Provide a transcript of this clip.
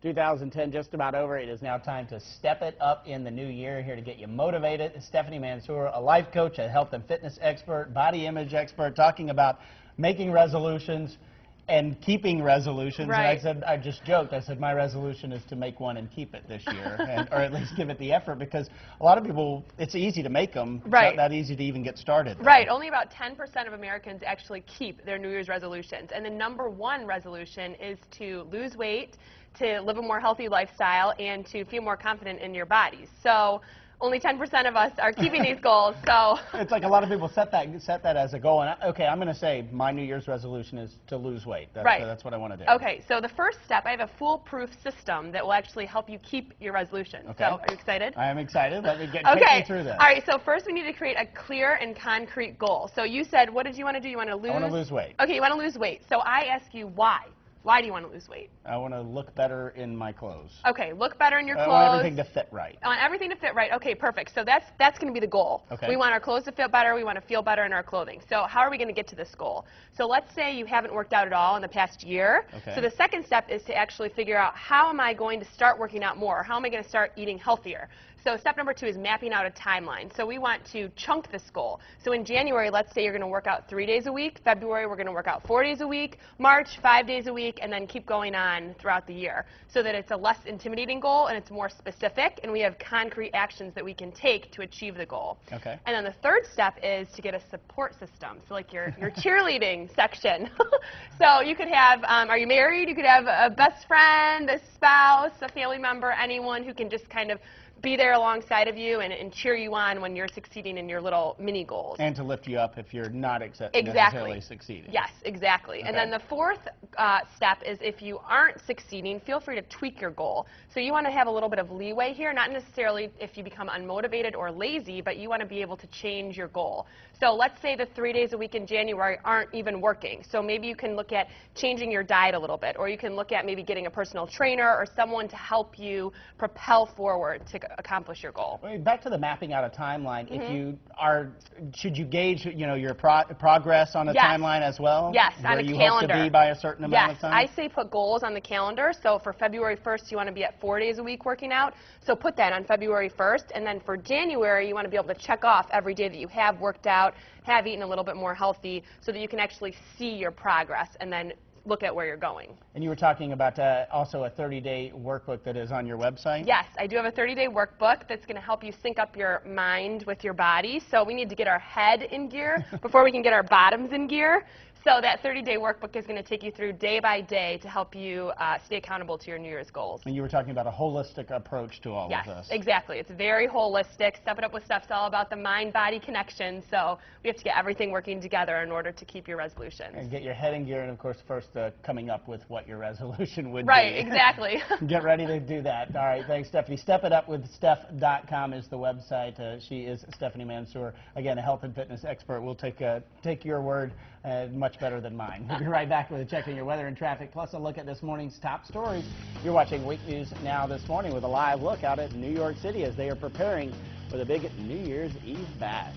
2010 just about over. It is now time to step it up in the new year. Here to get you motivated, Stephanie Mansour, a life coach, a health and fitness expert, body image expert, talking about making resolutions and keeping resolutions. Right. And I just joked. I said my resolution is to make one and keep it this year, or at least give it the effort, because a lot of people, it's easy to make them. Right. It's not that easy to even get started. Right. Only about 10% of Americans actually keep their New Year's resolutions. And the #1 resolution is to lose weight, to live a more healthy lifestyle, and to feel more confident in your body. So only 10% of us are keeping these goals. So it's like a lot of people set that as a goal. And okay, I'm going to say my New Year's resolution is to lose weight. That's what I want to do. Okay, so the first step, I have a foolproof system that will actually help you keep your resolution. Okay. So are you excited? I am excited. Let me take me through that. All right, so first we need to create a clear and concrete goal. So you said, what did you want to do? You want to lose? I want to lose weight. Okay, you want to lose weight. So I ask you why. Why do you want to lose weight? I want to look better in my clothes. Okay, look better in your clothes. I want everything to fit right. I want everything to fit right. Okay, perfect. So that's going to be the goal. Okay. We want our clothes to fit better. We want to feel better in our clothing. So how are we going to get to this goal? So let's say you haven't worked out at all in the past year. Okay. So the second step is to actually figure out, how am I going to start working out more? How am I going to start eating healthier? So step #2 is mapping out a timeline. So we want to chunk this goal. So in January, let's say you're going to work out 3 days a week. February, we're going to work out 4 days a week. March, 5 days a week, and then keep going on throughout the year, so that it's a less intimidating goal and it's more specific, and we have concrete actions that we can take to achieve the goal. Okay. And then the third step is to get a support system. So like your cheerleading section. So you could have, are you married? You could have a best friend, a spouse, a family member, anyone who can just kind of be there alongside of you and cheer you on when you're succeeding in your little mini goals. And to lift you up if you're not necessarily succeeding. Yes, exactly. Okay. And then the fourth step is, if you aren't succeeding, feel free to tweak your goal. So you want to have a little bit of leeway here, not necessarily if you become unmotivated or lazy, but you want to be able to change your goal. So let's say the 3 days a week in January aren't even working. So maybe you can look at changing your diet a little bit, or you can look at maybe getting a personal trainer or someone to help you propel forward to accomplish your goal. Back to the mapping out a timeline. If you are, should you gauge, your progress on a timeline as well? Yes, on a calendar. calendar. Hope to be by a certain amount of time? Yes, I say put goals on the calendar. So for February 1st, you want to be at 4 days a week working out. So put that on February 1st, and then for January, you want to be able to check off every day that you have worked out, have eaten a little bit more healthy, so that you can actually see your progress and then look at where you're going. And you were talking about also a 30-day workbook that is on your website? Yes, I do have a 30-day workbook that's going to help you sync up your mind with your body. So we need to get our head in gear before we can get our bottoms in gear. So that 30-day workbook is going to take you through day by day to help you stay accountable to your New Year's goals. And you were talking about a holistic approach to all of this. Yes, exactly. It's very holistic. Step It Up with Steph's all about the mind-body connection. So we have to get everything working together in order to keep your resolutions. And get your head in gear, and of course first coming up with what your resolution would be. Right, exactly. Get ready to do that. All right, thanks, Stephanie. StepItUpWithSteph.com is the website. She is Stephanie Mansour, again, a health and fitness expert. We'll take your word much better than mine. We'll be right back with a check on your weather and traffic, plus a look at this morning's top stories. You're watching Week News Now this morning with a live look out at New York City as they are preparing for the big New Year's Eve bash.